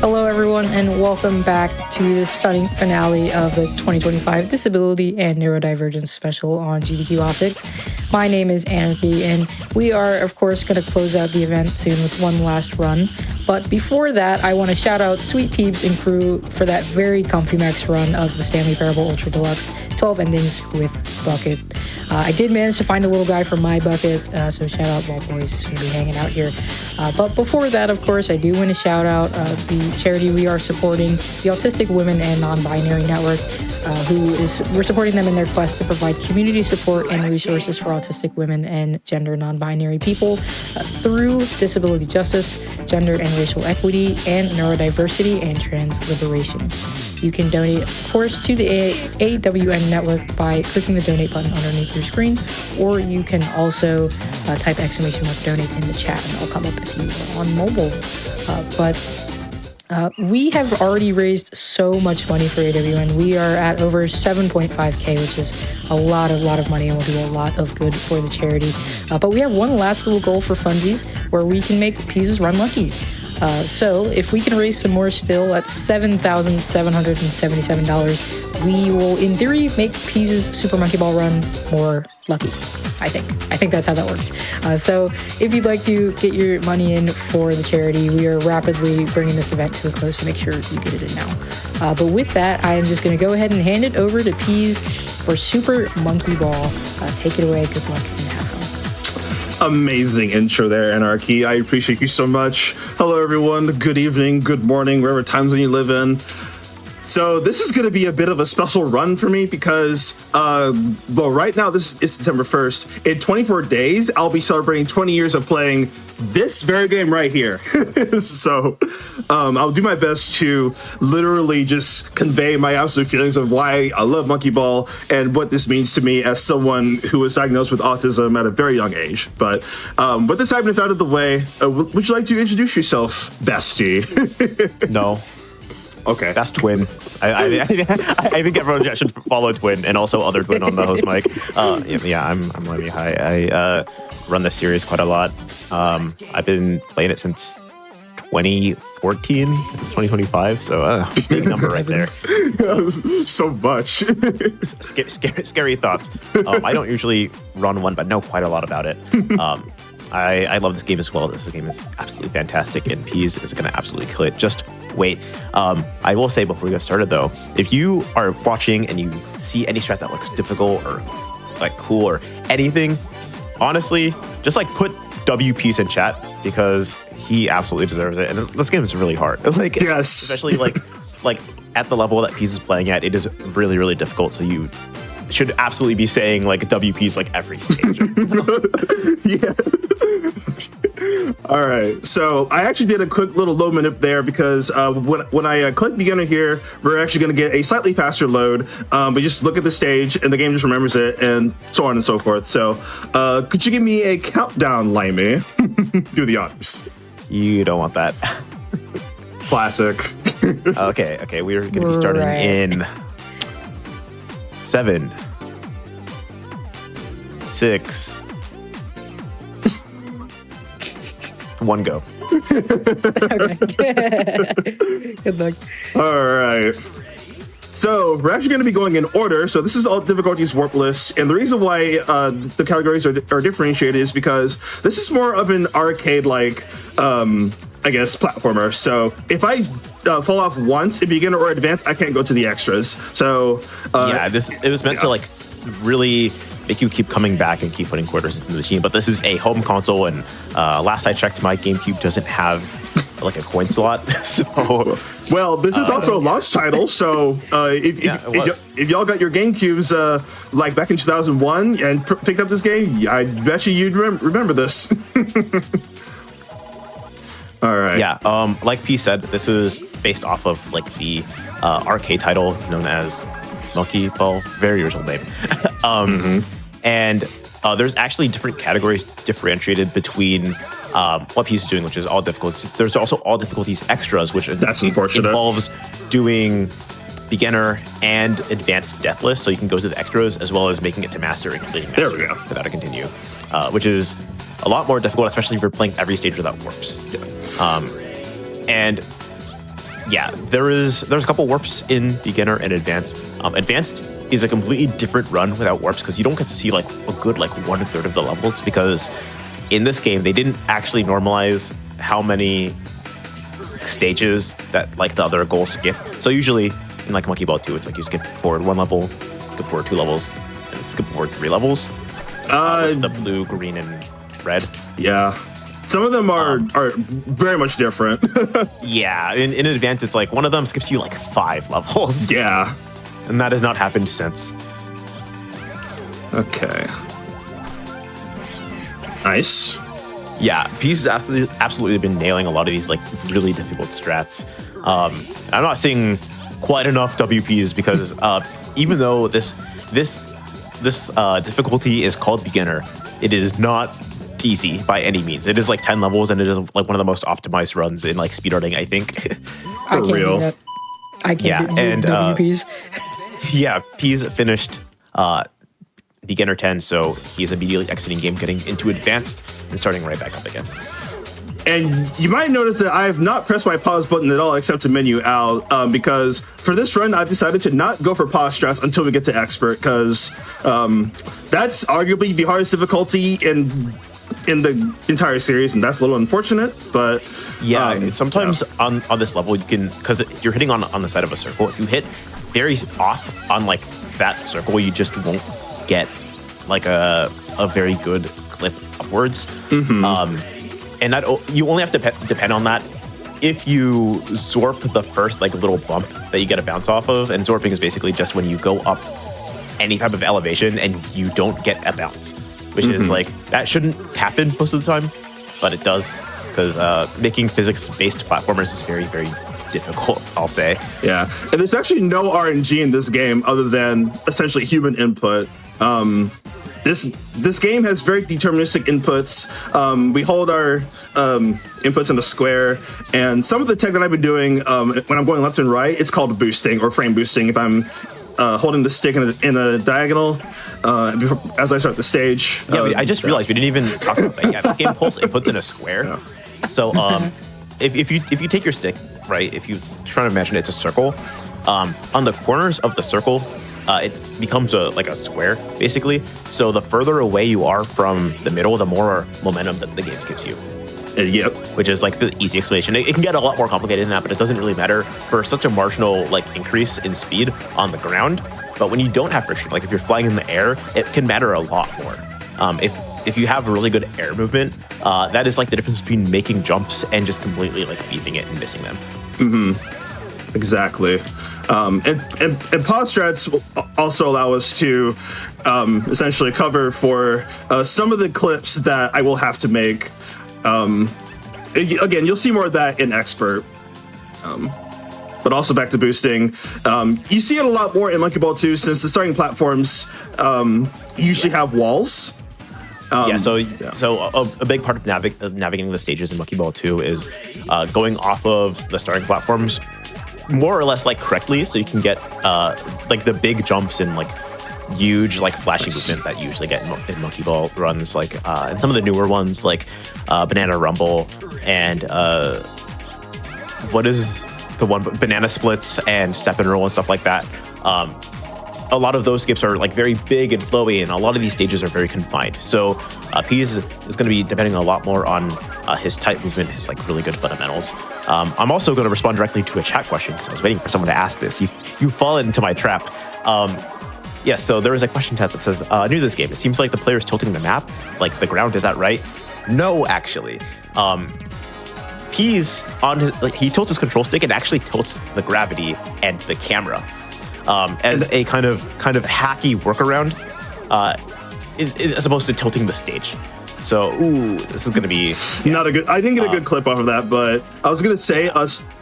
Hello, everyone, and welcome back to the stunning finale of the 2025 Disability and Neurodivergence special on GDQ Optics. My name is Anarchy, and we are, of course, going to close out the event soon with one last run. But before that, I want to shout out Sweet Peeps and crew for that very comfy max run of the Stanley Parable Ultra Deluxe, 12 endings with Bucket. I did manage to find a little guy for my Bucket, so shout out Walt Boys, who's going to be hanging out here. But before that, of course, I do want to shout out the charity we are supporting, the Autistic Women and Nonbinary Network, we're supporting them in their quest to provide community support and resources for autistic women and gender non-binary people through disability justice, gender and racial equity, and neurodiversity and trans liberation. You can donate, of course, to the AWN network by clicking the donate button underneath your screen, or you can also type !donate in the chat and it'll come up if you are on mobile. We have already raised so much money for AWN. We are at over 7.5K, which is a lot of money, and will do a lot of good for the charity. But we have one last little goal for funsies where we can make Peas' run lucky. So if we can raise some more still at $7,777, we will, in theory, make Peas' Super Monkey Ball run more lucky. I think that's how that works. So if you'd like to get your money in for the charity, we are rapidly bringing this event to a close, so make sure you get it in now. But with that, I am just going to go ahead and hand it over to Peas for Super Monkey Ball. Take it away. Good luck and have fun. Amazing intro there, Anarchy. I appreciate you so much. Hello, everyone. Good evening, good morning, wherever time zone you live in. So this is going to be a bit of a special run for me because, right now this is September 1st. In 24 days, I'll be celebrating 20 years of playing this very game right here. So I'll do my best to literally just convey my absolute feelings of why I love Monkey Ball and what this means to me as someone who was diagnosed with autism at a very young age. But with this segment out of the way, would you like to introduce yourself, bestie? No. Okay. That's Twin. I think everyone should follow Twin and also other Twin on the host mic. I'm Lemmy. Hi. I run this series quite a lot. I've been playing it since 2014. It's 2025, so big number right there. So much. Scary thoughts. I don't usually run one, but know quite a lot about it. I love this game as well. This game is absolutely fantastic, and Peas is going to absolutely kill it. Just wait. I will say before we get started, though, if you are watching and you see any strat that looks difficult or like cool or anything, honestly, just like put WPeas in chat because he absolutely deserves it. And this game is really hard. Like, yes, especially like at the level that Peas is playing at, it is really, really difficult. So you should absolutely be saying like WPeas like every stage. Yeah. All right, so I actually did a quick little load manip there because when I click beginner here, we're actually going to get a slightly faster load, but just look at the stage and the game just remembers it and so on and so forth. So could you give me a countdown, Limey? Do the honors. You don't want that. Classic. Okay, we're going to be starting in 7, 6, 1 go. Okay. Good luck. All right. So we're actually going to be going in order. So this is all difficulties warpless. And the reason why the categories are differentiated is because this is more of an arcade-like, platformer. So if I fall off once in beginner or advanced, I can't go to the extras. So it was meant to like really make you keep coming back and keep putting quarters into the machine. But this is a home console, and last I checked, my GameCube doesn't have like a coin slot. So, well, this is also a launch title. So if y'all got your GameCubes like back in 2001 and picked up this game, I bet you'd remember this. All right. Yeah. Like P said, this was based off of like the arcade title known as Monkey Ball, very original name. And there's actually different categories differentiated between what Peas is doing, which is all difficulties. There's also all difficulties extras, which involves doing beginner and advanced deathless, so you can go to the extras as well as making it to master and completing master. There we go. For that to continue, which is a lot more difficult, especially if you're playing every stage without warps. And Yeah, there's a couple warps in beginner and advanced. Advanced is a completely different run without warps because you don't get to see like a good like 1/3 of the levels, because in this game they didn't actually normalize how many stages that like the other goals skip. So usually in like Monkey Ball 2, it's like you skip forward 1 level, skip forward 2 levels, and skip forward 3 levels. The blue, green, and red. Yeah. Some of them are very much different. Yeah, in advanced, it's like one of them skips you like 5 levels. Yeah. And that has not happened since. Okay. Nice. Yeah, Peace has absolutely been nailing a lot of these like really difficult strats. I'm not seeing quite enough WPs because even though this difficulty is called beginner, it is not easy by any means. It is like 10 levels, and it is like one of the most optimized runs in like speedrunning, I think. For real. I can't do WPs. Yeah, Peas finished beginner 10, so he's immediately exiting game, getting into advanced, and starting right back up again. And you might notice that I have not pressed my pause button at all except to menu out, because for this run, I've decided to not go for pause strats until we get to expert, because that's arguably the hardest difficulty in the entire series, and that's a little unfortunate, but yeah, sometimes on this level you can, because you're hitting on the side of a circle, if you hit very off on like that circle, you just won't get like a very good clip upwards. And that you only have to depend on that if you zorp the first like little bump that you get a bounce off of. And zorping is basically just when you go up any type of elevation and you don't get a bounce, which is like, that shouldn't happen most of the time, but it does, because making physics-based platformers is very, very difficult, I'll say. Yeah, and there's actually no RNG in this game other than essentially human input. This game has very deterministic inputs. We hold our inputs in a square, and some of the tech that I've been doing when I'm going left and right, it's called boosting or frame boosting. If I'm holding the stick in a diagonal as I start the stage. Yeah, I just realized we didn't even talk about that. Yeah, this game pulls inputs in a square. Yeah. So if you take your stick, right, if you try to imagine it's a circle, on the corners of the circle, it becomes like a square, basically. So the further away you are from the middle, the more momentum that the game gives you. Yep. Which is like the easy explanation. It can get a lot more complicated than that, but it doesn't really matter for such a marginal like increase in speed on the ground. But when you don't have friction, like if you're flying in the air, it can matter a lot more. If you have really good air movement, that is like the difference between making jumps and just completely like beefing it and missing them. Exactly. And pause strats also allow us to essentially cover for some of the clips that I will have to make. Again, you'll see more of that in expert. But also back to boosting. You see it a lot more in Monkey Ball 2 since the starting platforms usually have walls. So a big part of navigating the stages in Monkey Ball 2 is going off of the starting platforms more or less like correctly, so you can get like the big jumps and like huge like flashy movement that you usually get in Monkey Ball runs, like and some of the newer ones like Banana Rumble and what is the one, Banana Splits and Step and Roll and stuff like that. A lot of those skips are like very big and flowy, and a lot of these stages are very confined. So Peas is going to be depending a lot more on his tight movement, his like really good fundamentals. I'm also going to respond directly to a chat question because I was waiting for someone to ask this. You've fallen into my trap. Yes, so there was a question chat that says, new to this game, it seems like the player is tilting the map, like the ground, is that right? No, actually. Peas, he tilts his control stick and actually tilts the gravity and the camera as a kind of hacky workaround, as opposed to tilting the stage. So, this is going to be not a good. I didn't get a good clip off of that, but I was going to say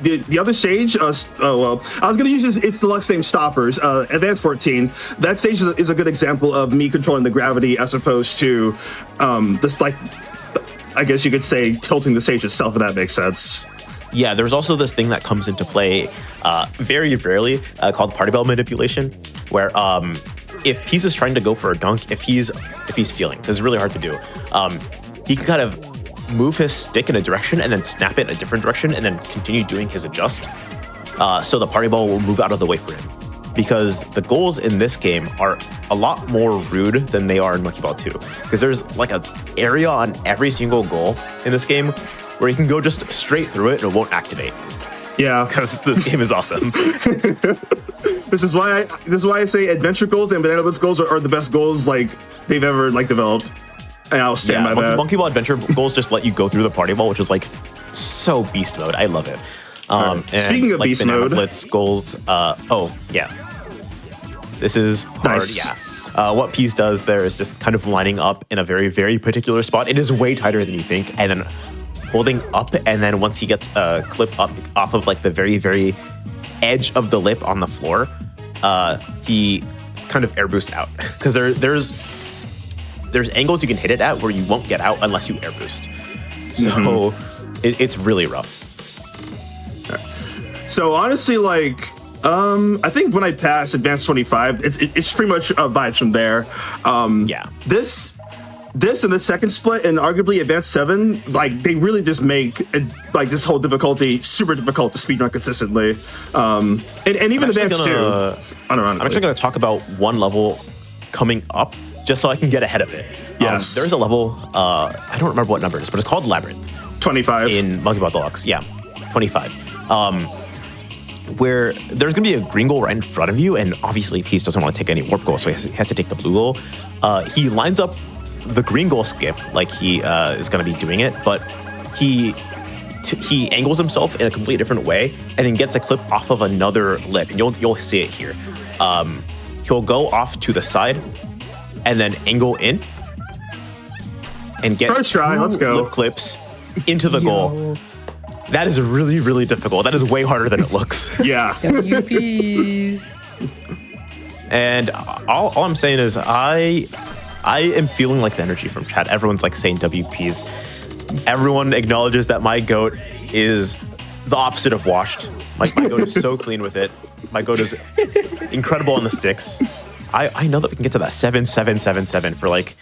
the other stage. I was going to use it's deluxe name stoppers. Advanced 14. That stage is a good example of me controlling the gravity as opposed to this, like, I guess you could say tilting the stage itself, if that makes sense. Yeah, there's also this thing that comes into play very rarely called party bell manipulation, where if Peas is trying to go for a dunk, if he's feeling, this is really hard to do, he can kind of move his stick in a direction and then snap it in a different direction and then continue doing his adjust. so the party ball will move out of the way for him. Because the goals in this game are a lot more rude than they are in Monkey Ball 2. Because there's like an area on every single goal in this game where you can go just straight through it and it won't activate. Yeah, Because this game is awesome. this is why I say adventure goals and banana blitz goals are the best goals like they've ever like developed. And I'll stand by that. Monkey Ball Adventure goals just let you go through the party ball, which is like so beast mode. I love it. Right. And Speaking of like beast banana mode, blitz goals. This is hard. Nice. Yeah. What Peas does there is just kind of lining up in a very, very particular spot. It is way tighter than you think, and then holding up, and then once he gets a clip up off of like the very, very edge of the lip on the floor, he kind of air boosts out because there's angles you can hit it at where you won't get out unless you air boost. So it's really rough. So honestly, like, I think when I pass Advanced 25, it's pretty much vibes from there. This and the second split and arguably Advanced 7, like they really just make like this whole difficulty super difficult to speedrun consistently. And even Advanced 2. I'm actually going to talk about one level coming up just so I can get ahead of it. Yes. There's a level, I don't remember what number it is, but it's called Labyrinth. 25. In Monkey Ball Deluxe, yeah, 25. Where there's going to be a green goal right in front of you, and obviously Peace doesn't want to take any warp goal, so he has to take the blue goal. He lines up the green goal skip like he is going to be doing it, but he angles himself in a completely different way and then gets a clip off of another lip, and you'll see it here. He'll go off to the side and then angle in and get first try, let's go. lip clips into the goal. That is really, really difficult. That is way harder than it looks. Yeah. WPs. And all I'm saying is I am feeling like the energy from chat. Everyone's like saying WPs. Everyone acknowledges that my goat is the opposite of washed. Like my goat is so clean with it. My goat is incredible on the sticks. I know that we can get to that 7-7-7-7 for like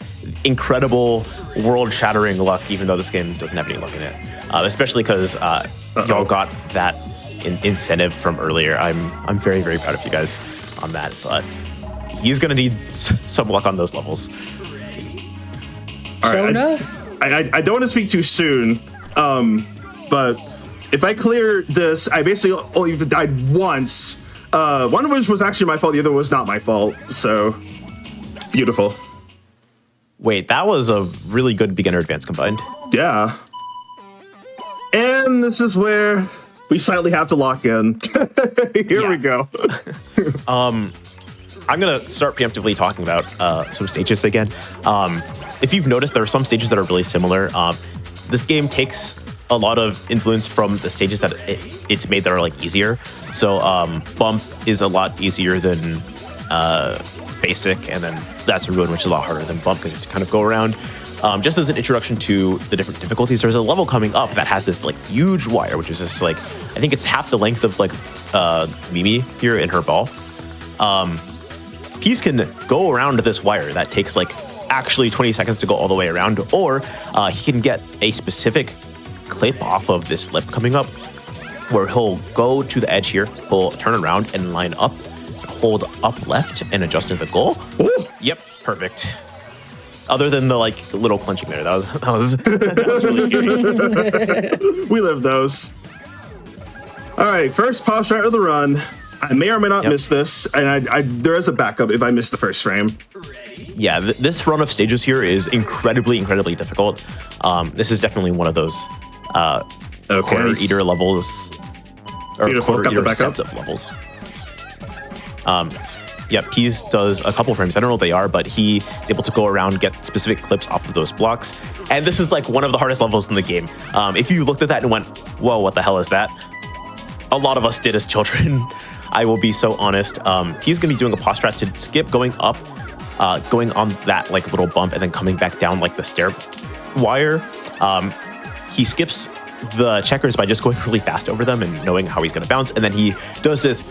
incredible world-shattering luck, even though this game doesn't have any luck in it. Especially because y'all got that incentive from earlier. I'm very, very proud of you guys on that, but he's gonna need some luck on those levels. All right, enough. I don't want to speak too soon, but if I clear this, I basically only died once. One of which was actually my fault, the other was not my fault, so beautiful. Wait, that was a really good beginner advance combined. Yeah. And this is where we slightly have to lock in. Here we go. I'm gonna start preemptively talking about some stages again. If you've noticed, there are some stages that are really similar. This game takes a lot of influence from the stages that it's made that are like easier. So Bump is a lot easier than Basic, and then that's Ruin, which is a lot harder than Bump because you have to kind of go around. Just as an introduction to the different difficulties, there's a level coming up that has this like huge wire, which is just like, I think it's half the length of like Mimi here in her ball. Peace can go around this wire that takes like actually 20 seconds to go all the way around, or he can get a specific clip off of this lip coming up where he'll go to the edge here, he'll turn around and line up, hold up left and adjust into the goal. Ooh. Yep, perfect. Other than the like little clenching there, that was really scary. We live those. All right, first pause start of the run. I may or may not miss this, and there is a backup if I miss the first frame. Yeah, this run of stages here is incredibly, incredibly difficult. This is definitely one of those quarter eater levels, or beautiful. quarter eater sets of levels. Yeah, Peas does a couple frames. I don't know what they are, but he is able to go around, get specific clips off of those blocks. And this is like one of the hardest levels in the game. If you looked at that and went, whoa, what the hell is that? A lot of us did as children. I will be so honest. He's going to be doing a pause strat to skip going up, going on that like little bump and then coming back down like the stair wire. He skips the checkers by just going really fast over them and knowing how he's going to bounce. And then he does this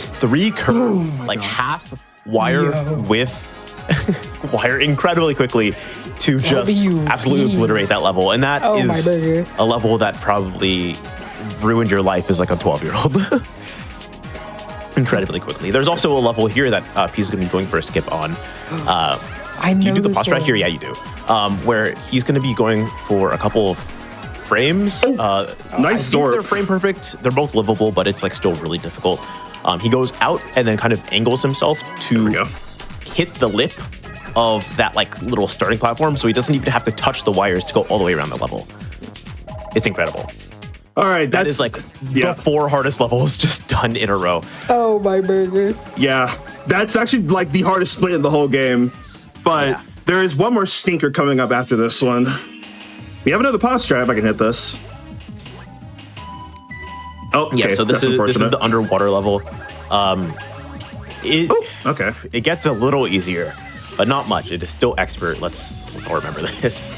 three curve, like half wire with wire incredibly quickly to just absolutely obliterate that level. And that is a level that probably ruined your life as like a 12-year-old. incredibly quickly. There's also a level here that P is going to be going for a skip on. I know Do you do the this pause strat one. here? Yeah, you do. Where he's going to be going for a couple of frames. Nice They're sword. frame perfect. They're both livable, but it's like still really difficult. He goes out and then kind of angles himself There we to go. hit the lip of that like little starting platform, so he doesn't even have to touch the wires to go all the way around the level. It's incredible. All right, That is like the 4 hardest levels just done in a row. Oh, my burger. Yeah, that's actually like the hardest split in the whole game. But Yeah. there is one more stinker coming up after this one. We have another pause strat if I can hit this. Oh, okay. Yeah, so this that's is unfortunate. the underwater level. It Okay. it gets a little easier, but not much. It is still expert. Let's all remember this.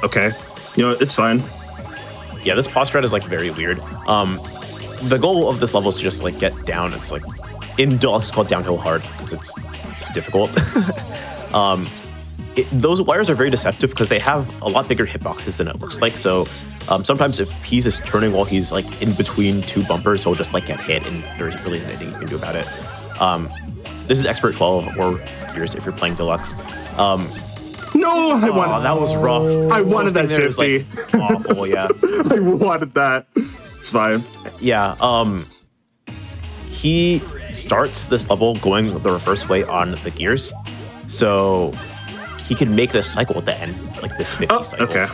Okay. You know, it's fine. Yeah, this pause strat is like very weird. The goal of this level is to just like get down. It's like in Deluxe, it's called downhill hard because it's difficult. Those wires are very deceptive because they have a lot bigger hitboxes than it looks like. So sometimes if Pease is turning while he's like in between 2 bumpers, he'll just like get hit and there's really anything you can do about it. This is Expert 12 or yours if you're playing Deluxe. No, I Oh, wanted that was rough. I wanted that Posting there is, 50. like, awful, yeah. I wanted that. It's fine. Yeah, he starts this level going the reverse way on the gears. So he can make this cycle at the end, like this 50 cycle. okay.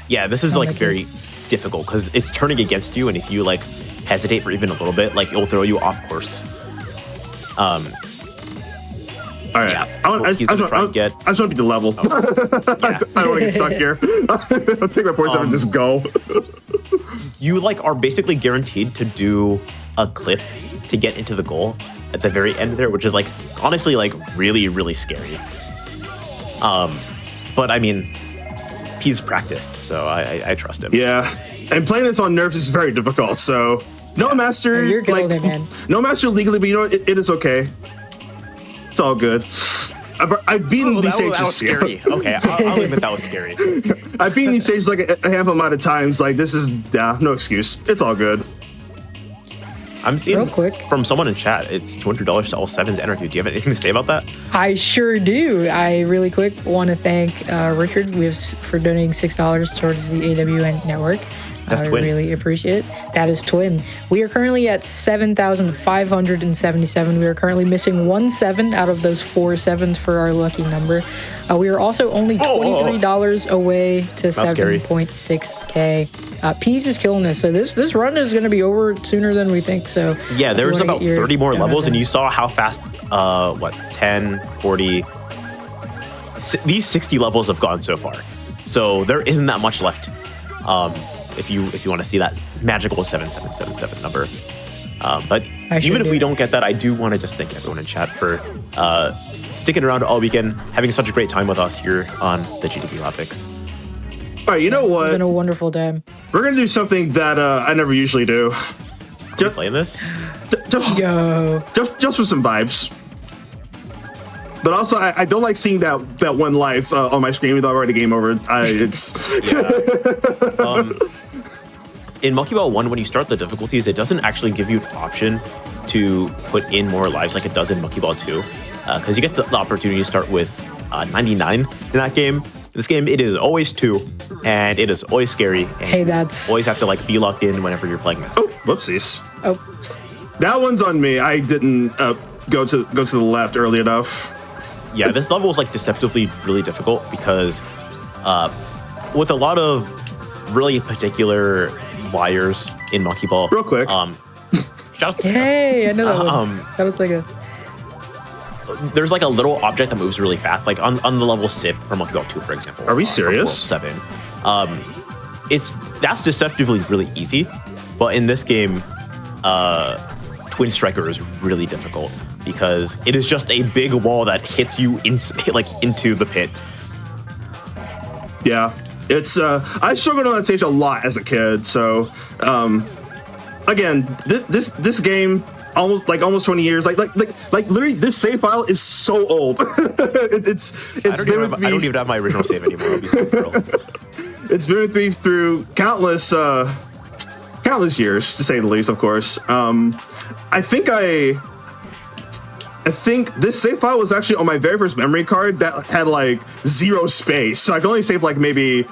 Yeah, this is like very difficult because it's turning against you, and if you like hesitate for even a little bit, like it'll throw you off course. All right. Yeah, I he's gonna try and get. just want to beat the level. Yeah. I don't want to get stuck here. I'll take my points and just go. You like are basically guaranteed to do a clip to get into the goal at the very end there, which is like honestly like really, really scary. But I mean, he's practiced, so I trust him. Yeah. And playing this on nerves is very difficult. So no master. You're good at it, man. No master legally, but you know what? It is okay. It's all good. I've beaten these That was stages. scary. Okay, I'll admit that was scary. I've beaten these stages like a handful amount of times. Like this is no excuse. It's all good. I'm seeing Real quick. from someone in chat, it's $200 to all sevens energy. Do you have anything to say about that? I sure do. I really quick want to thank Richard for donating $6 towards the AWN network. That's I Twin. really appreciate it. That is Twin. We are currently at 7,577. We are currently missing 1 7 out of those 4 sevens for our lucky number. We are also only $23 away to scary. 7.6K. Peas is killing this. So this run is going to be over sooner than we think. So Yeah, if you there's wanna about get your 30 more donuts levels, and in. you saw how fast, 10, 40, these 60 levels have gone so far. So there isn't that much left. If you want to see that magical 7777 number. But even if we don't get that, I do want to just thank everyone in chat for sticking around all weekend, having such a great time with us here on the GDP Topics. All right. You know It's what? been a wonderful time. We're gonna do something that I never usually do. Are you playing this? Just for some vibes. But also, I don't like seeing that one life on my screen with already game over. It's In Monkey Ball 1, when you start the difficulties, it doesn't actually give you an option to put in more lives like it does in Monkey Ball 2. Because you get the opportunity to start with 99 in that game. In this game, it is always 2, and it is always scary. And Hey, that's you always have to like be locked in whenever you're playing that. oh, whoopsies. Oh, That one's on me. I didn't go to the left early enough. Yeah, this level is like deceptively really difficult because with a lot of really particular wires in Monkey Ball. Real quick. Shout out to hey, I know that one. That looks like a. there's like a little object that moves really fast, like on the level Sip from Monkey Ball 2, for example. Are we Monkey Ball serious? 7. That's deceptively really easy, but in this game, Twin Striker is really difficult because it is just a big wall that hits you into the pit. Yeah, it's I struggled on that stage a lot as a kid. So again, this game almost 20 years. Like literally, this save file is so old. it's I don't even have my original save anymore. I'll be so thrilled. It's been with me through countless countless years, to say the least, of course. I think this save file was actually on my very first memory card that had like 0 space. So I could only save like maybe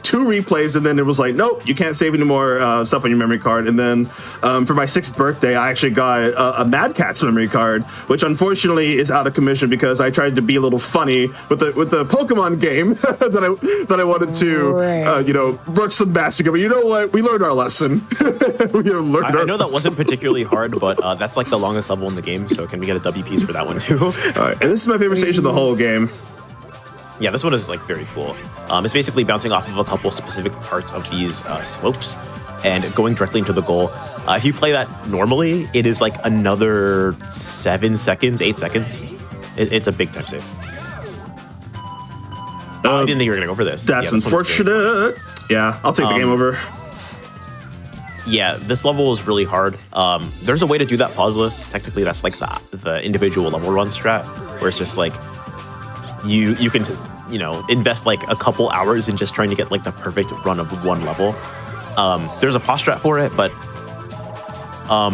2 replays, and then it was like, nope, you can't save any more stuff on your memory card. And then for my 6th birthday, I actually got a Mad Catz memory card, which unfortunately is out of commission because I tried to be a little funny with the Pokemon game that I wanted to work some magic. But you know what? We learned our lesson. I know that wasn't particularly hard, but that's like the longest level in the game, so can we get a W piece for that one too? All right, and this is my favorite stage of the whole game. Yeah, this one is like very cool. It's basically bouncing off of a couple specific parts of these slopes and going directly into the goal. If you play that normally, it is like another 7 seconds, 8 seconds. It's a big time save. I didn't think you were gonna go for this. That's unfortunate. Yeah, I'll take the game over. Yeah, this level is really hard. There's a way to do that pauseless. Technically, that's like the individual level run strat, where it's just like you can invest like a couple hours in just trying to get like the perfect run of one level. There's a pause strat for it, but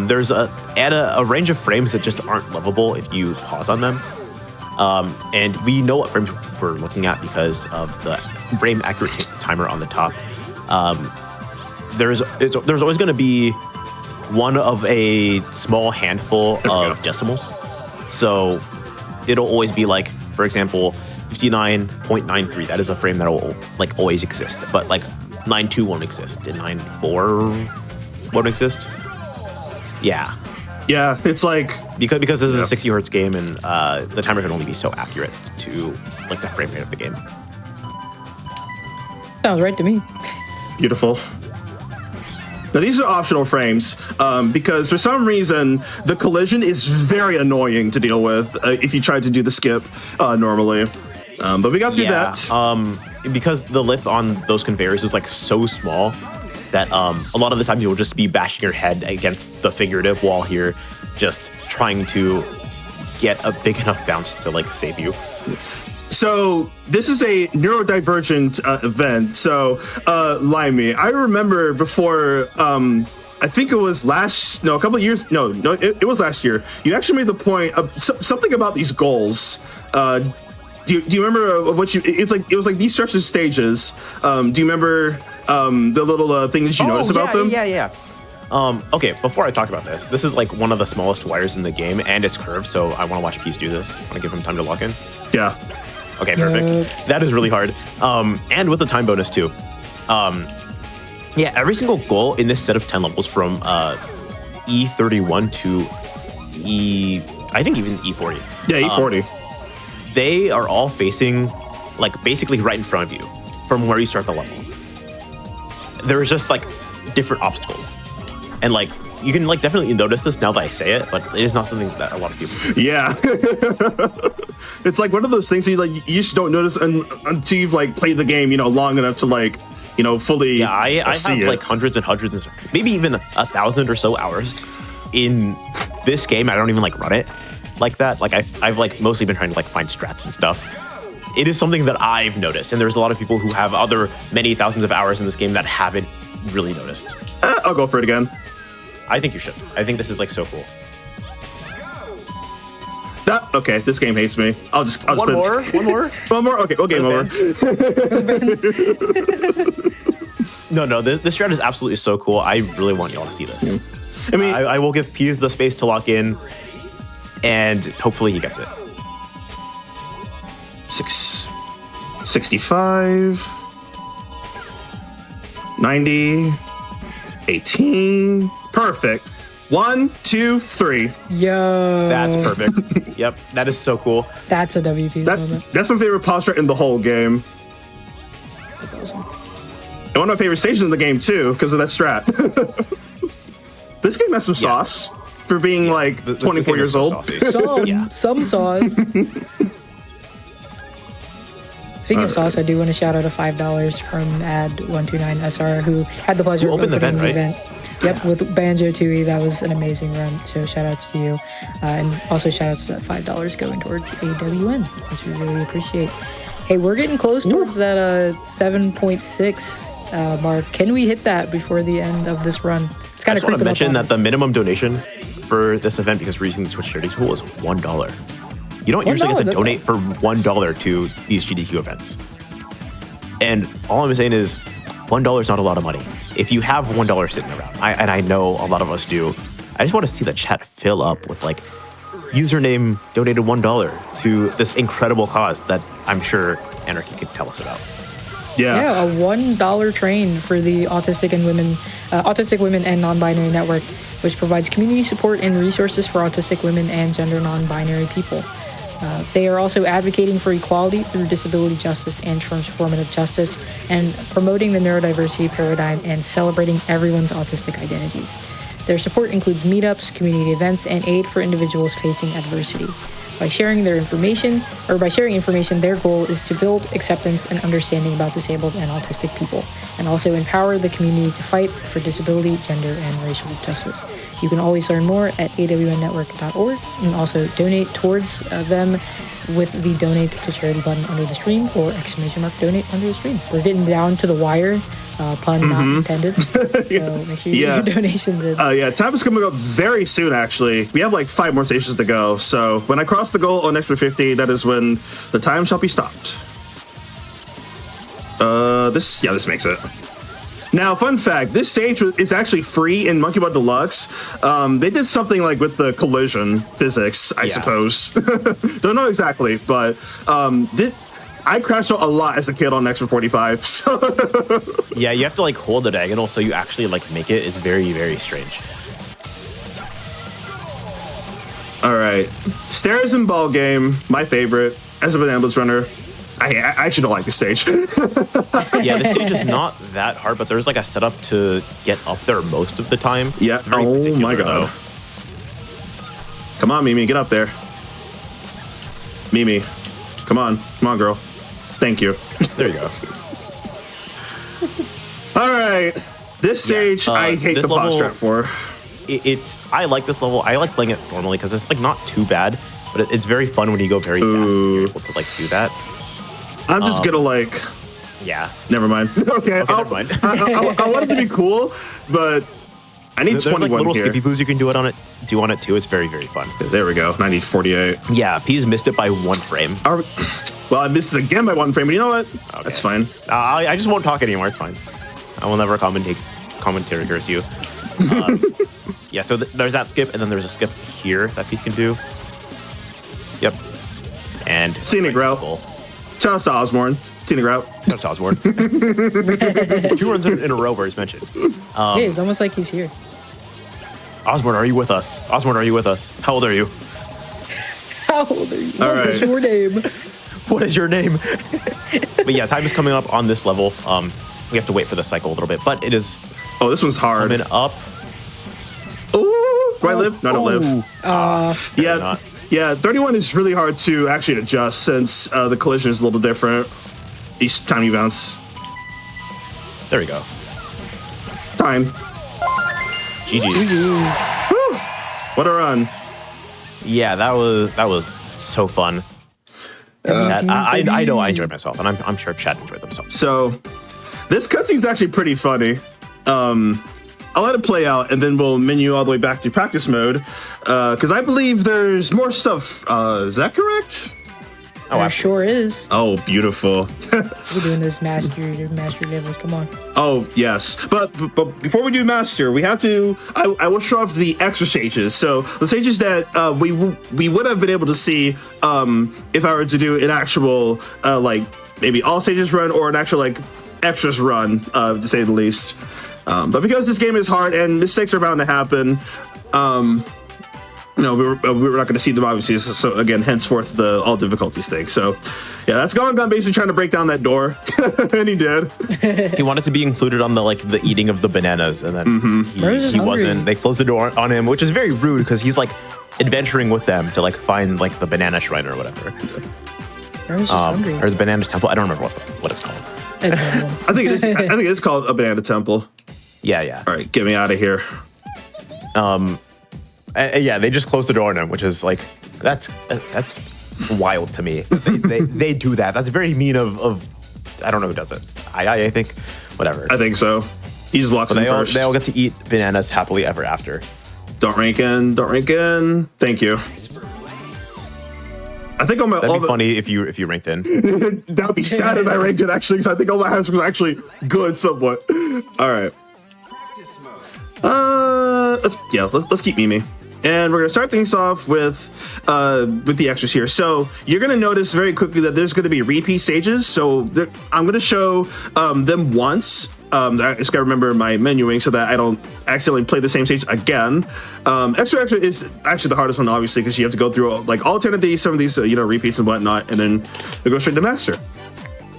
there's a range of frames that just aren't livable if you pause on them. And we know what frames we're looking at because of the frame accurate timer on the top. There's always going to be one of a small handful of decimals. So it'll always be like, for example, 59.93. That is a frame that will like always exist, but like 9.2 won't exist and 9.4 won't exist. Yeah, it's like because this is a 60 hertz game, and the timer can only be so accurate to like the frame rate of the game. Sounds right to me. Beautiful. Now these are optional frames because for some reason the collision is very annoying to deal with if you try to do the skip normally. But we got through that. Because the lip on those conveyors is like so small that a lot of the time you'll just be bashing your head against the figurative wall here, just trying to get a big enough bounce to like save you. So this is a neurodivergent event. So Limey, I remember before, I think it was a couple of years. No, it was last year. You actually made the point of something about these goals. Do you remember what it was like these structured stages. Do you remember the little things you noticed about them? Yeah. Okay, before I talk about this is like one of the smallest wires in the game, and it's curved, so I want to watch Peace do this. I want to give him time to lock in. Yeah. Okay, perfect. That is really hard. And with the time bonus too. Yeah, every single goal in this set of 10 levels from E31 to I think even E40. Yeah, E40. They are all facing like basically right in front of you from where you start the level. There's just like different obstacles. And like you can like definitely notice this now that I say it, but it is not something that a lot of people do. Yeah. It's like one of those things you just don't notice until you've like played the game, long enough to like, fully I have it. like hundreds and hundreds, maybe even 1,000 or so hours in this game. I don't even like run it like that. Like I've like mostly been trying to like find strats and stuff. It is something that I've noticed, and there's a lot of people who have other many thousands of hours in this game that haven't really noticed. I'll go for it again. I think you should. I think this is like so cool. Okay, this game hates me. I'll just one more. One more. Okay, well, game over. No, this strat is absolutely so cool. I really want y'all to see this. I mean, I will give Peas the space to lock in, and hopefully he gets it. 65, 90, 18, perfect. 1, 2, 3. Yo. That's perfect. Yep, that is so cool. That's a WP moment. That's my favorite pause strat in the whole game. That's awesome. And one of my favorite stages in the game too, because of that strat. This game has some sauce for being like 24 years old. Some sauce. Speaking of sauce, I do want to shout out a $5 from Ad129SR who had the pleasure of opening the event. Yep, with Banjo Tooie. That was an amazing run. So shout outs to you. And also shout outs to that $5 going towards AWN, which we really appreciate. Hey, we're getting close towards that 7.6 mark. Can we hit that before the end of this run? It's It's kind I of just want to mention that the the minimum donation for this event, because we're using the Twitch charity tool, is $1. You don't usually get to that's donate for $1 to these GDQ events. And all I'm saying is $1 is not a lot of money. If you have $1 sitting around, and I know a lot of us do, I just want to see the chat fill up with like username donated $1 to this incredible cause that I'm sure Anarchy could tell us about. Yeah, a $1 train for the Autistic Women and Non-Binary Network, which provides community support and resources for autistic women and gender non-binary people. They are also advocating for equality through disability justice and transformative justice, and promoting the neurodiversity paradigm and celebrating everyone's autistic identities. Their support includes meetups, community events, and aid for individuals facing adversity. By sharing information, their goal is to build acceptance and understanding about disabled and autistic people, and also empower the community to fight for disability, gender, and racial justice. You can always learn more at awnetwork.org and also donate towards them with the donate to charity button under the stream or ! Donate under the stream. We're getting down to the wire. Pun not intended. So make sure you get your donations in. Time is coming up very soon, actually. We have like 5 more stations to go. So when I cross the goal on Extra 50, that is when the time shall be stopped. This makes it. Now, fun fact, this stage is actually free in Monkey Ball Deluxe. They did something like with the collision physics, I suppose. Don't know exactly, but I crashed out a lot as a kid on Extra 45. So Yeah, you have to like hold the diagonal so you actually like make it. It's very, very strange. All right, stairs and ball game, my favorite. As a Bananas runner, I actually don't like the stage. Yeah, the stage is not that hard, but there's like a setup to get up there most of the time. Yeah. It's very Oh my particular, god. though. Come on, Mimi, get up there. Mimi, come on, girl. Thank you. There you go. All right, this stage I hate this the pause level- strat for. I like this level. I like playing it normally because it's like not too bad, but it's very fun when you go very fast and you're able to like do that. I'm just gonna like. Yeah. Never mind. Okay, Never mind. I want it to be cool, but I need There's like 21 little here. skippy boos you can do on it too. It's very, very fun. There we go. 90-48. Yeah, P's missed it by 1 frame. Well, I missed it again by 1 frame, but you know what? Okay. That's fine. I just won't talk anymore. It's fine. I will never commentary curse you. Yeah, so there's that skip, and then there's a skip here that Peace can do. Yep. And Scenic route. Shout out to Osborne. Scenic route. Shout out to Osborne. 2 runs in a row where he's mentioned. Yeah, it's almost like he's here. Osborne, are you with us? Osborne, are you with us? How old are you? How old are you? All What's right. your name? What is your name? But yeah, time is coming up on this level. We have to wait for the cycle a little bit, but it is Oh, this one's hard. coming up. Ooh, do I live? No, I don't live. Apparently not. Yeah, 31 is really hard to actually adjust since the collision is a little different each time you bounce. There we go. Time. GG. What a run. Yeah, that was so fun. I know I enjoyed myself, and I'm sure chat enjoyed themselves. So, this cutscene's actually pretty funny. I'll let it play out, and then we'll menu all the way back to practice mode, because I believe there's more stuff. Is that correct? Oh, There sure is. Oh, beautiful. We're doing this master levels. Come on. Oh, yes. But before we do master, we have to. I will show off the extra stages. So the stages that we would have been able to see if I were to do an actual like maybe all stages run or an actual like extras run, to say the least. But because this game is hard and mistakes are bound to happen, we were not going to see them obviously. So again, henceforth the all difficulties thing. So yeah, that's Gone basically trying to break down that door, and he did. He wanted to be included on the eating of the bananas, and then he wasn't. They closed the door on him, which is very rude because he's like adventuring with them to like find like the banana shrine or whatever. I was just hungry. Or the banana temple. I don't remember what it's called. I think it is called a banana temple. Yeah. All right, get me out of here. Yeah, they just closed the door on him, which is like that's wild to me. They do that. That's very mean of I don't know who does it. I think whatever. I think so. He just walks in first. They all get to eat bananas happily ever after. Don't rank in. Don't rank in. Thank you. I think that'd be funny if you ranked in. That would be sad if I ranked it actually, because I think all my hands was actually good somewhat. All right. Let's keep Mimi. And we're gonna start things off with the extras here. So you're gonna notice very quickly that there's gonna be repeat stages. So I'm gonna show them once. I just gotta remember my menuing so that I don't accidentally play the same stage again. Extra is actually the hardest one, obviously, because you have to go through like all 10 of these, some of these, repeats and whatnot, and then they go straight to master.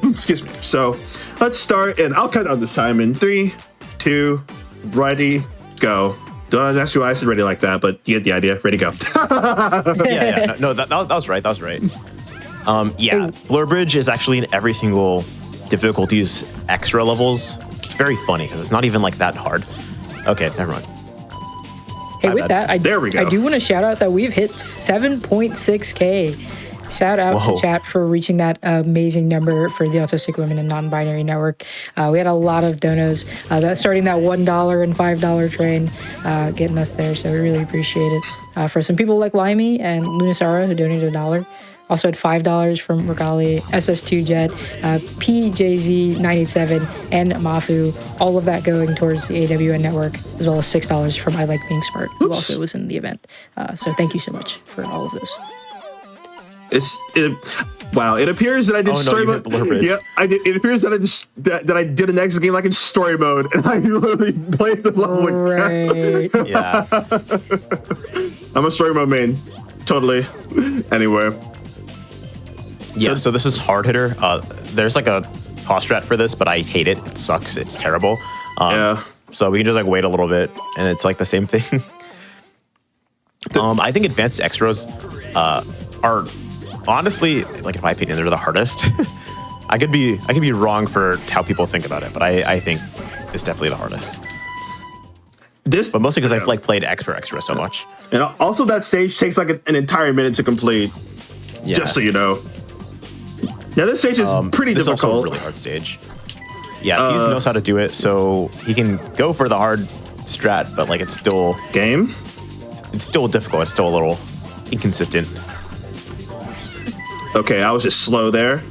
Excuse me. So let's start, and I'll count down this time in 3, 2, ready, go. Don't ask you why I said ready like that, but you get the idea. Ready, go. That was right. That was right. Blur Bridge is actually in every single difficulties extra levels. It's very funny because it's not even like that hard. Okay, never mind. Hey, with that, there we go. I do want to shout out that we've hit 7.6K. Shout out to chat for reaching that amazing number for the Autistic Women and Nonbinary Network. We had a lot of donos starting that $1 and $5 train, getting us there. So we really appreciate it. For some people like Limey and Lunasara who donated $1. Also had $5 from Regali, SS2 Jet, PJZ987, and Mafu. All of that going towards the AWN network, as well as $6 from I Like Being Smart, who also was in the event. So thank you so much for all of this. It appears that I did story mode. Yeah, I did. It appears that I did an exit game like in story mode, and I literally played the level. Right. Yeah. I'm a story mode main, totally. Anyway. Yeah. So this is hard hitter. There's like a cost strat for this, but I hate it. It sucks. It's terrible. So we can just like wait a little bit, and it's like the same thing. I think advanced extras are honestly, like in my opinion, they're the hardest. I could be wrong for how people think about it, but I think it's definitely the hardest. But mostly because I've like played extra so much. And also that stage takes like an entire minute to complete. Yeah. Just so you know. Now this stage is pretty difficult. This is also a really hard stage. Yeah, he knows how to do it, so he can go for the hard strat, but like it's still It's still difficult. It's still a little inconsistent. Okay, I was just slow there.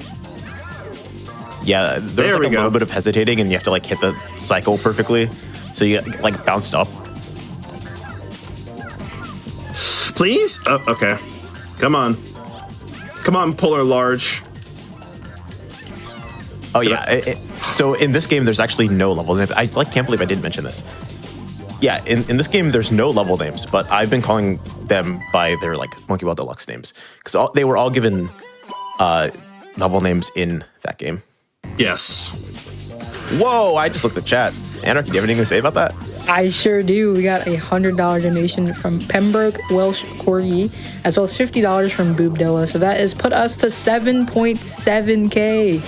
Yeah, there's like a little bit of hesitating, and you have to like hit the cycle perfectly, so you get like bounced up. Please? Oh, okay. Come on, Polar Large. Oh yeah. So in this game, there's actually no levels. I can't believe I didn't mention this. Yeah, in this game, there's no level names, but I've been calling them by their like Monkey Ball Deluxe names because they were all given level names in that game. Yes. Whoa! I just looked at chat. Anarchy, do you have anything to say about that? I sure do. We got a $100 donation from Pembroke Welsh Corgi, as well as $50 from Boobdilla. So that has put us to 7.7K,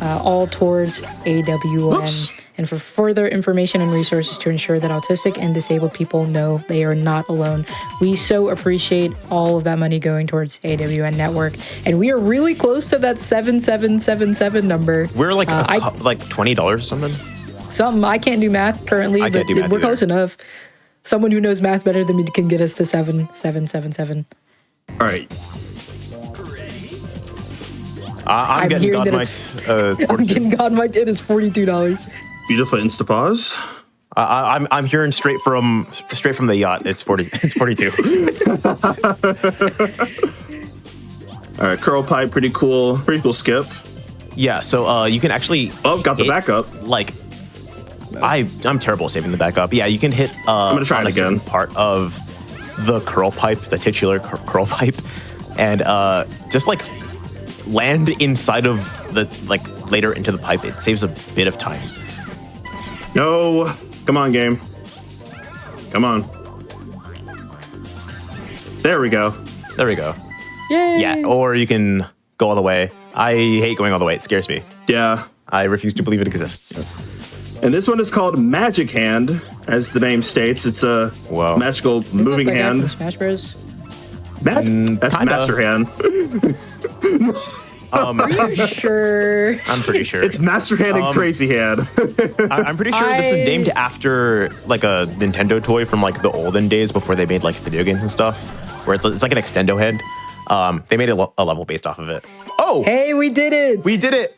all towards AWN. Oops. And for further information and resources to ensure that autistic and disabled people know they are not alone. We so appreciate all of that money going towards AWN Network. And we are really close to that 7777 number. We're like like $20 something. Something. I can't do math currently, but we're close enough. Someone who knows math better than me can get us to 7777. All right. I'm getting Godmite. I'm getting Godmite. It is $42. Beautiful Instapause. I'm hearing straight from the yacht. It's 40. It's 42. All right, curl pipe, pretty cool skip. Yeah, so you can actually got the backup. Like I'm terrible at saving the backup. Yeah, you can hit I'm gonna try it again. Part of the curl pipe, the titular curl pipe, and just like land inside of the like later into the pipe. It saves a bit of time. No, come on, game. Come on. There we go. There we go. Yay! Yeah, or you can go all the way. I hate going all the way. It scares me. Yeah. I refuse to believe it exists. And this one is called Magic Hand, as the name states. It's a magical moving that hand. From Smash Bros? That's kinda. Master Hand. Are you sure? I'm pretty sure. It's Master Hand and Crazy Hand. I'm pretty sure this is named after like a Nintendo toy from like the olden days before they made like video games and stuff, where it's like an extendo head. They made a level based off of it. Oh, Hey, we did it! we did it!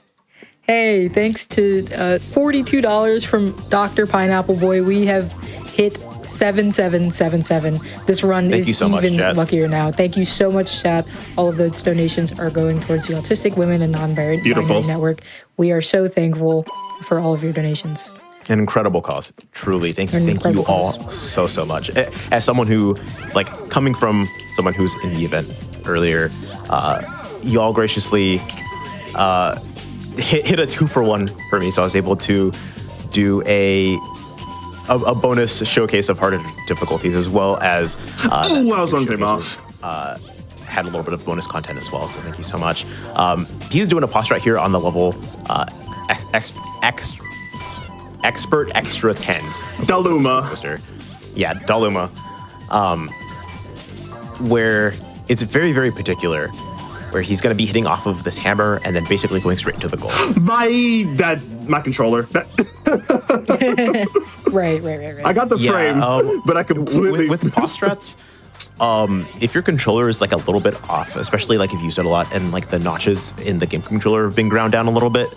Hey, thanks to $42 from Dr. Pineapple Boy, we have hit 7777. This run Thank you is so much, even chat. luckier now. Thank you so much, chat. All of those donations are going towards the Autistic Women and Nonbinary Beautiful. Network. We are so thankful for all of your donations. An incredible cause, truly. Thank you Incredible all cause. so much. As someone who, like, coming from someone who's in the event earlier, you all graciously hit a 2-for-1 for me, so I was able to do a bonus showcase of harder difficulties as well as I was one frame off. had a little bit of bonus content as well. So thank you so much. He's doing a postrat here on the level expert extra 10. Daluma. Poster. Yeah, Daluma. Where it's very, very particular, where he's going to be hitting off of this hammer and then basically going straight into the goal. My controller. Right. I got the frame, but I completely with postrats. If your controller is like a little bit off, especially like if you use it a lot and like the notches in the game controller have been ground down a little bit,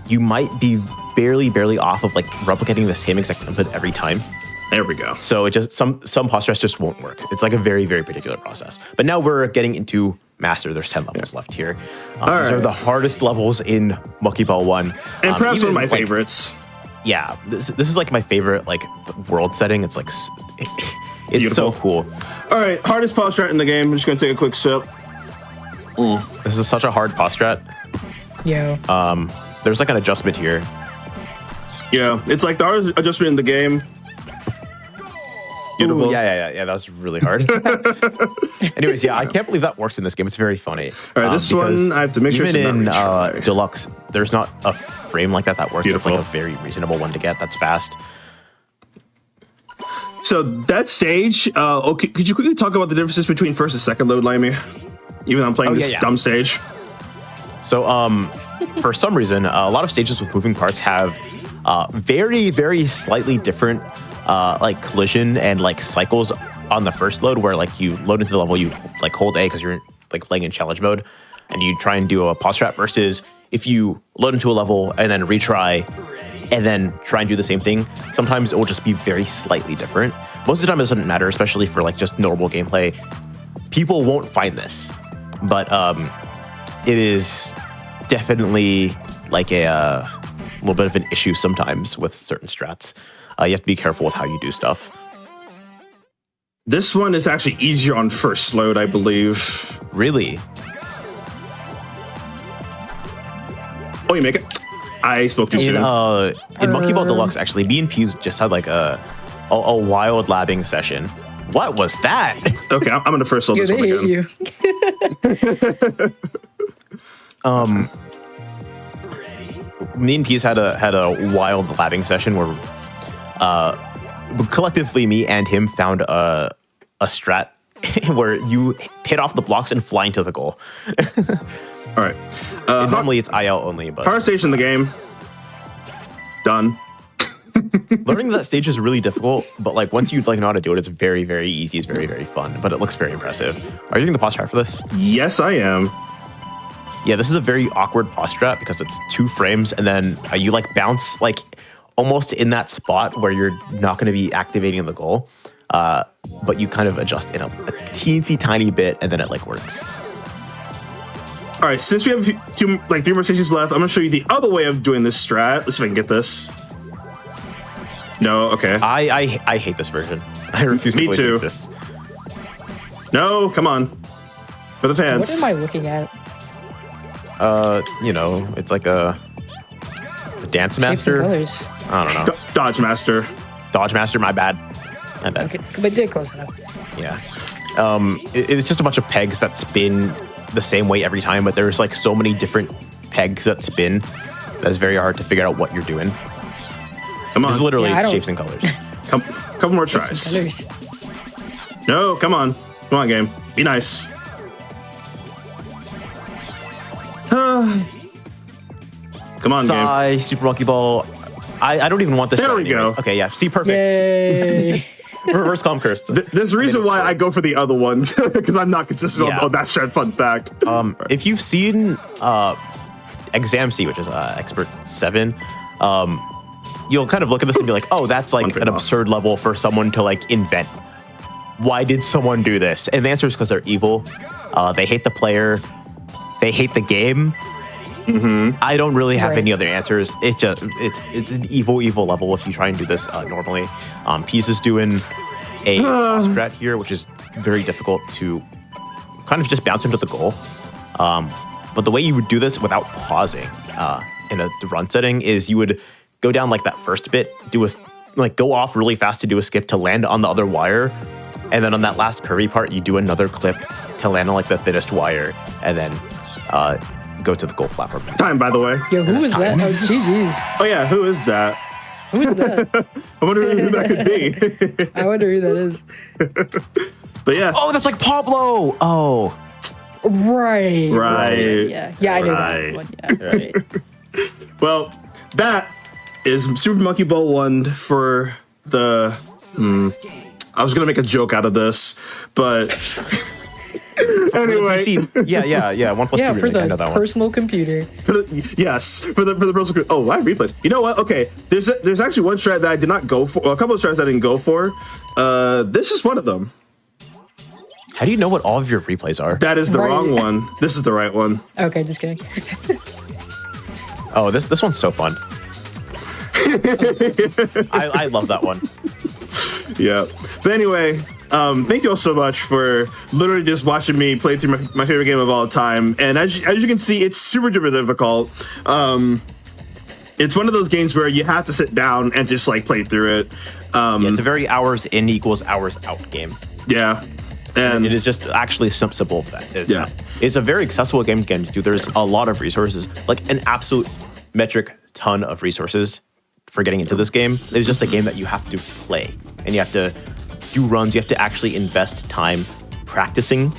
you might be barely off of like replicating the same exact input every time. There we go. So it just some postrats just won't work. It's like a very, very particular process. But now we're getting into Master. There's 10 levels left here. These are the hardest levels in Monkey Ball 1. And perhaps one of my like, favorites. Yeah, this is like my favorite like world setting. It's like it's Beautiful. so cool. All right, hardest postrat in the game. I'm just gonna take a quick sip. This is such a hard postrat. Yo. There's like an adjustment here. Yeah, it's like the hardest adjustment in the game. Beautiful. Ooh, yeah. That was really hard. Anyways, yeah, I can't believe that works in this game. It's very funny. All right, this one I have to make sure even to in not retry. Deluxe, there's not a frame like that works. Beautiful. It's like a very reasonable one to get. That's fast. So that stage, okay, could you quickly talk about the differences between first and second load, Limey? Even though I'm playing this dumb stage. So, for some reason, a lot of stages with moving parts have very, very slightly different like collision and like cycles on the first load, where like you load into the level, you like hold A because you're like playing in challenge mode, and you try and do a pause trap, versus if you load into a level and then retry and then try and do the same thing, sometimes it will just be very slightly different. Most of the time it doesn't matter, especially for like just normal gameplay. People won't find this, but it is definitely like a little bit of an issue sometimes with certain strats. You have to be careful with how you do stuff. This one is actually easier on first load, I believe. Really? Oh, you make it? I spoke too soon. In Monkey Ball Deluxe, actually, me and Peas just had like a wild labbing session. What was that? Okay, I'm gonna first load this one They again. hate you. Me and Peas had a wild labbing session where collectively me and him found a strat where you hit off the blocks and fly into the goal. All right. Normally it's IL only, but Hard stage in the game. Done. learning that stage is really difficult. But like once you like know how to do it, it's very, very easy. It's very, very fun. But it looks very impressive. Are you using the pause strat for this? Yes, I am. Yeah, this is a very awkward pause strat because it's 2 frames and then you like bounce like almost in that spot where you're not going to be activating the goal, but you kind of adjust in a teensy tiny bit and then it like works. All right, since we have 3 more stages left, I'm gonna show you the other way of doing this strat. Let's see if I can get this. No, okay. I hate this version. I refuse to Me believe too. it exists. No, come on. For the fans. What am I looking at? You know, it's like a dance Shapes and master. colors. I don't know. Dodge Master. Dodge master. My bad. Okay, but did close enough. Yeah. It's just a bunch of pegs that spin the same way every time, but there's like so many different pegs that spin that it's very hard to figure out what you're doing. Come on. It's literally Yeah, I don't- shapes and colors. Couple more tries. Colors. No, come on. Come on, game. Be nice. Come on, game. Sigh, Super Monkey Ball. I don't even want this. There we go. Okay, yeah. See, perfect. Yay. Reverse calm curse. There's a reason why I go for the other one, because I'm not consistent on that strat. Fun fact. If you've seen Exam C, which is Expert 7, you'll kind of look at this and be like, oh, that's like an absurd level for someone to like invent. Why did someone do this? And the answer is because they're evil. They hate the player. They hate the game. I don't really have any other answers. It's an evil level if you try and do this normally. Peace is doing a strat here, which is very difficult to kind of just bounce into the goal. But the way you would do this without pausing in a run setting is you would go down like that first bit, go off really fast to do a skip to land on the other wire, and then on that last curvy part, you do another clip to land on like the thinnest wire, and then go to the goal platform. Time, by the way. Yo, who is that? Oh, GG's. Oh yeah, who is that? Who is that? I wonder who that could be. I wonder who that is. But yeah. Oh, that's like Pablo. Oh. Right. Right. Yeah, I knew that one. Yeah, right. Well, that is Super Monkey Ball 1 for the... I was going to make a joke out of this, but... Anyway. Yeah. 1 plus 2. Yeah, for I know that the personal computer. Yes, for the personal computer. Oh, I have replays. You know what? Okay, there's actually one strat that I did not go for. Well, a couple of strats I didn't go for. This is one of them. How do you know what all of your replays are? That is the wrong one. This is the right one. Okay, just kidding. Oh, this one's so fun. I love that one. Yeah. But anyway, thank you all so much for literally just watching me play through my favorite game of all time. And as you can see, it's super duper difficult. It's one of those games where you have to sit down and just like play through it. It's a very hours in equals hours out game. Yeah. And it is just actually simple. It's a very accessible game to get into. There's a lot of resources, like an absolute metric ton of resources for getting into this game. It's just a game that you have to play, and you have to do runs. You have to actually invest time practicing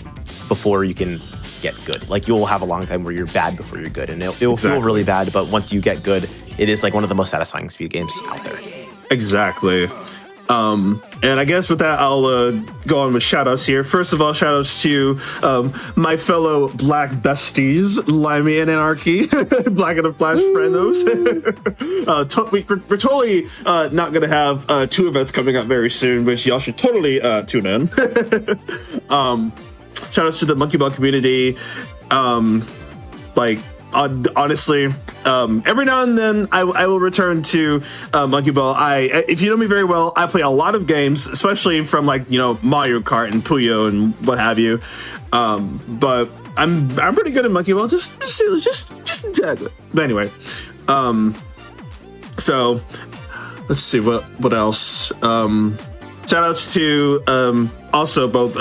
before you can get good. Like you'll have a long time where you're bad before you're good, and it'll feel really bad. But once you get good, it is like one of the most satisfying speed games out there. Exactly. And I guess with that, I'll go on with shoutouts here. First of all, shoutouts to my fellow Black besties, Limey and Anarchy, Black and the Flash friendos. We're totally not going to have 2 events coming up very soon, which y'all should totally tune in. Shoutouts to the Monkey Ball community. Honestly, every now and then I will return to Monkey Ball. If you know me very well, I play a lot of games, especially from Mario Kart and Puyo and what have you. But I'm pretty good at Monkey Ball, just a tad bit. But anyway, so let's see what else. Shout outs to also both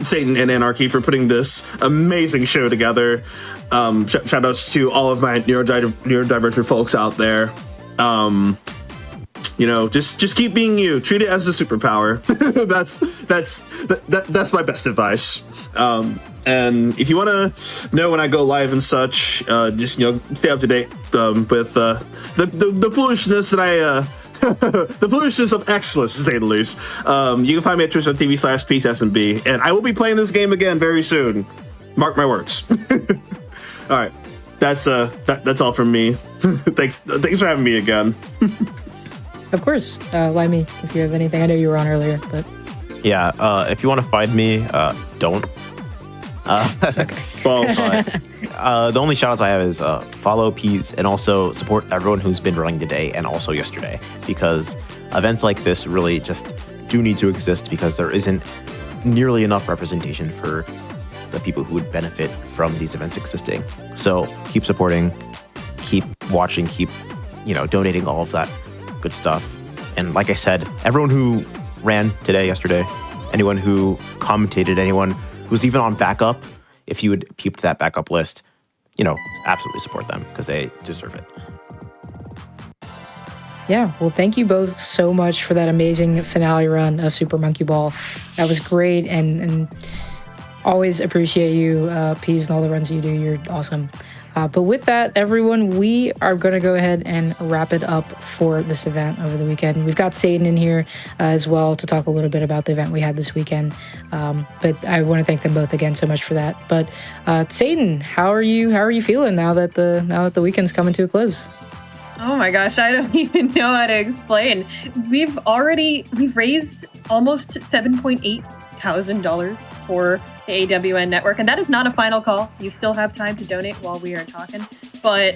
Satan and Anarchy for putting this amazing show together. Shout outs to all of my neurodivergent folks out there. Just keep being you. Treat it as a superpower. That's my best advice. And if you want to know when I go live and such, just stay up to date with the foolishness that I. The foolishness of excellence, to say the least. You can find me at twitch.tv/PeaceSMB, and I will be playing this game again very soon. Mark my words. All right, that's all from me. Thanks for having me again. Of course, Limey, if you have anything. I know you were on earlier, but yeah, if you want to find me, don't. False. The only shout outs I have is follow Peas and also support everyone who's been running today and also yesterday, because events like this really just do need to exist because there isn't nearly enough representation for the people who would benefit from these events existing. So keep supporting, keep watching, keep donating all of that good stuff. And like I said, everyone who ran today, yesterday, anyone who commentated, anyone who's even on backup, if you would peep that backup list, absolutely support them because they deserve it. Yeah, well, thank you both so much for that amazing finale run of Super Monkey Ball. That was great, and always appreciate you, Peas, and all the runs you do. You're awesome. But with that, everyone, we are going to go ahead and wrap it up for this event over the weekend. We've got Satan in here as well to talk a little bit about the event we had this weekend. But I want to thank them both again so much for that. But Satan, how are you feeling now that the weekend's coming to a close? Oh my gosh, I don't even know how to explain. We've raised almost $7,800 for the AWN network, and that is not a final call. You still have time to donate while we are talking. But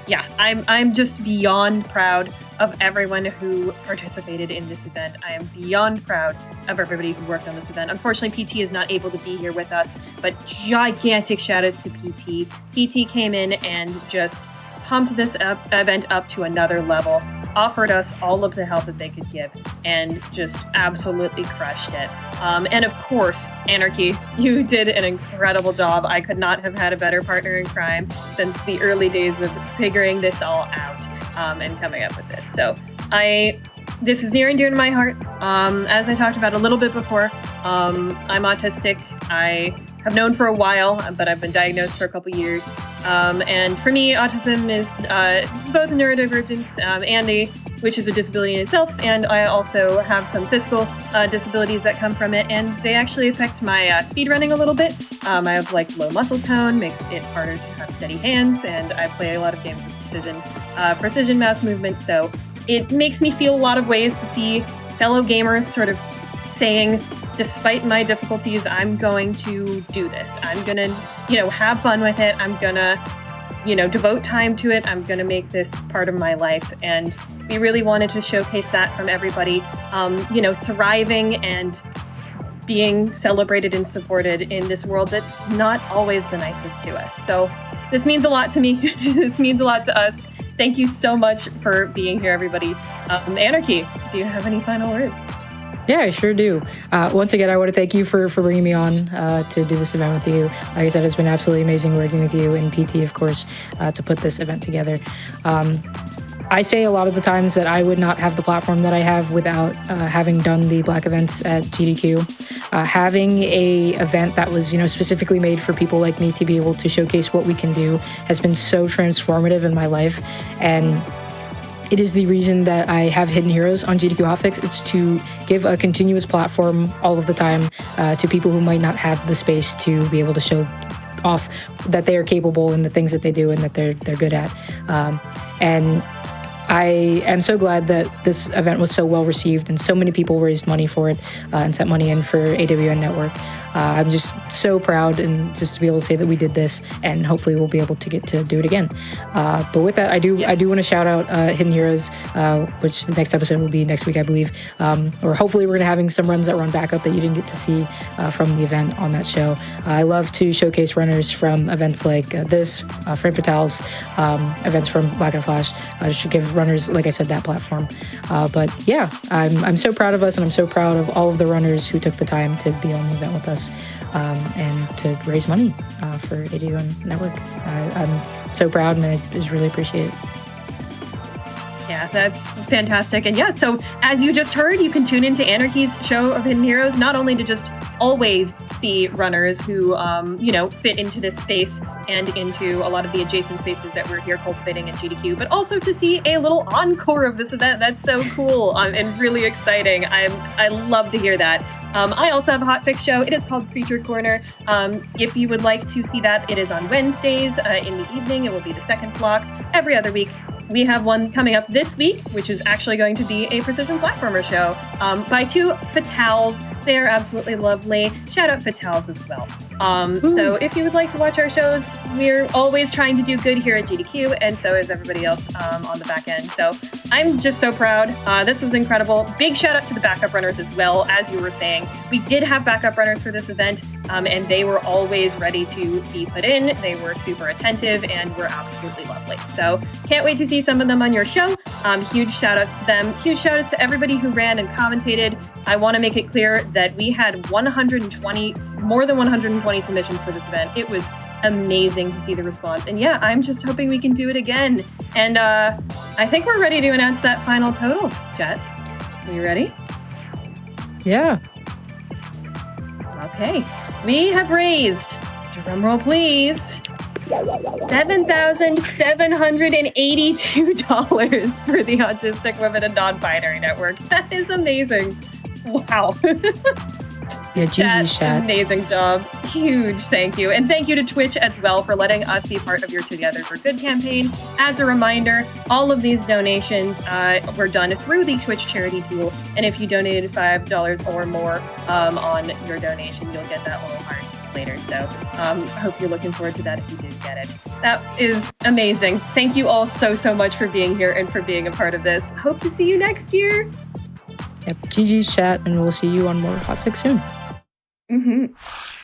yeah, I'm just beyond proud of everyone who participated in this event. I am beyond proud of everybody who worked on this event. Unfortunately, PT is not able to be here with us, but gigantic shout outs to PT. PT came in and just pumped this event up to another level, offered us all of the help that they could give, and just absolutely crushed it. And of course, Anarchy, you did an incredible job. I could not have had a better partner in crime since the early days of figuring this all out and coming up with this. So this is near and dear to my heart. As I talked about a little bit before, I'm autistic. I have known for a while, but I've been diagnosed for a couple years. And for me, autism is both neurodivergence and which is a disability in itself. And I also have some physical disabilities that come from it. And they actually affect my speedrunning a little bit. I have low muscle tone, makes it harder to have steady hands. And I play a lot of games with precision mouse movement. So it makes me feel a lot of ways to see fellow gamers sort of saying, despite my difficulties, I'm going to do this. I'm going to, have fun with it. I'm going to, devote time to it. I'm going to make this part of my life. And we really wanted to showcase that from everybody, thriving and being celebrated and supported in this world that's not always the nicest to us. So this means a lot to me. This means a lot to us. Thank you so much for being here, everybody. Anarchy, do you have any final words? Yeah, I sure do. Once again, I want to thank you for bringing me on to do this event with you. Like I said, it's been absolutely amazing working with you and PT, of course, to put this event together. I say a lot of the times that I would not have the platform that I have without having done the Black events at GDQ. Having a event that was, specifically made for people like me to be able to showcase what we can do has been so transformative in my life. And it is the reason that I have Hidden Heroes on GDQ Hotfix. It's to give a continuous platform all of the time to people who might not have the space to be able to show off that they are capable in the things that they do and that they're good at. And I am so glad that this event was so well received and so many people raised money for it and sent money in for AWN Network. I'm just so proud and just to be able to say that we did this, and hopefully we'll be able to get to do it again. But with that, I do want to shout out Hidden Heroes, which the next episode will be next week, I believe. Or hopefully we're going to having some runs that run back up that you didn't get to see from the event on that show. I love to showcase runners from events like this, Frame Fatales, events from Black and Flash, just to give runners, like I said, that platform. But yeah, I'm so proud of us, and I'm so proud of all of the runners who took the time to be on the event with us. And to raise money for AWN Network. I'm so proud, and I just really appreciate it. Yeah, that's fantastic. And yeah, so as you just heard, you can tune into Anarchy's show of Hidden Heroes, not only to just always see runners who, fit into this space and into a lot of the adjacent spaces that we're here cultivating at GDQ, but also to see a little encore of this event. That's so cool and really exciting. I love to hear that. I also have a hotfix show. It is called Creature Corner. If you would like to see that, it is on Wednesdays in the evening. It will be the second block every other week. We have one coming up this week, which is actually going to be a precision platformer show by two Fatales. They are absolutely lovely. Shout out Fatales as well. So if you would like to watch our shows, we're always trying to do good here at GDQ, and so is everybody else on the back end. So I'm just so proud. This was incredible. Big shout out to the backup runners as well. As you were saying, we did have backup runners for this event, and they were always ready to be put in. They were super attentive and were absolutely lovely. So can't wait to see some of them on your show. Huge shout outs to them. Huge shout outs to everybody who ran and commentated. I want to make it clear that we had more than 120 submissions for this event. It was amazing to see the response. And yeah, I'm just hoping we can do it again. And I think we're ready to announce that final total, Jet. Are you ready? Yeah. Okay. We have raised, drumroll please, $7,782 for the Autistic Women and Nonbinary Network. That is amazing. Wow. Yeah, GG's chat. Amazing job. Huge thank you. And thank you to Twitch as well for letting us be part of your Together for Good campaign. As a reminder, all of these donations were done through the Twitch charity tool. And if you donated $5 or more on your donation, you'll get that little heart later. So I hope you're looking forward to that if you did get it. That is amazing. Thank you all so much for being here and for being a part of this. Hope to see you next year. Yep, GG's chat, and we'll see you on more hotfix soon. Mm-hmm.